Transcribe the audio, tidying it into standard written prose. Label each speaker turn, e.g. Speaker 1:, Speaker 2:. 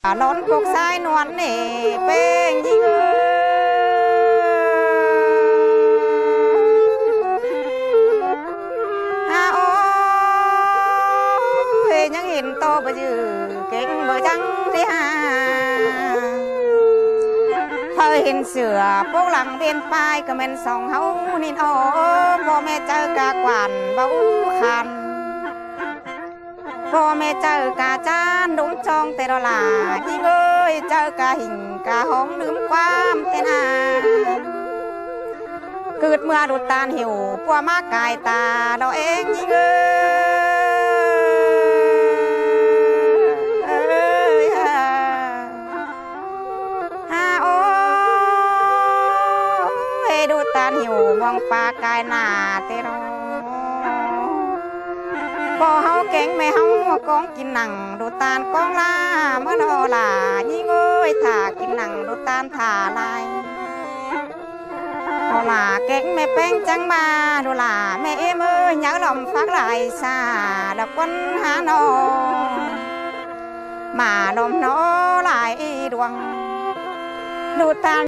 Speaker 1: นอนกกสายนวลเน่เป้งยิงโอ้ยยังเห็นโตบ่ยือเก่งบ่จังที่หาพอเห็นเสือพวกหลังเบียนปลายก็แม่นส่องเฮานินอ้อมพ่อแม่เจอกะกวานเบาคันพ่อแม่เจอกะจานดุ้งจองแต่ละหลาอีเอ้ยเจอกะหิ่งกะห้องลืมความเต้นอาเกิดเมื่อดุดตาลหิวปัวมากายตาเราเองอีเอ้ยโอ้ยดุดตาลหิวมองปลากายหน้าเตโรพอเฮาเก่งไม่เฮากองกินหนังดูตาลกองลาเมื่อนอลายิ่งเอ้ยถ้ากินหนังดูตาลถ่าลายพอลาเก่งไม่แป้งจังมาดูลาแม่เอ้ยมือเหยาลมฟักลายซาดอกวันหานอมาลมนอลายดวงดูตาล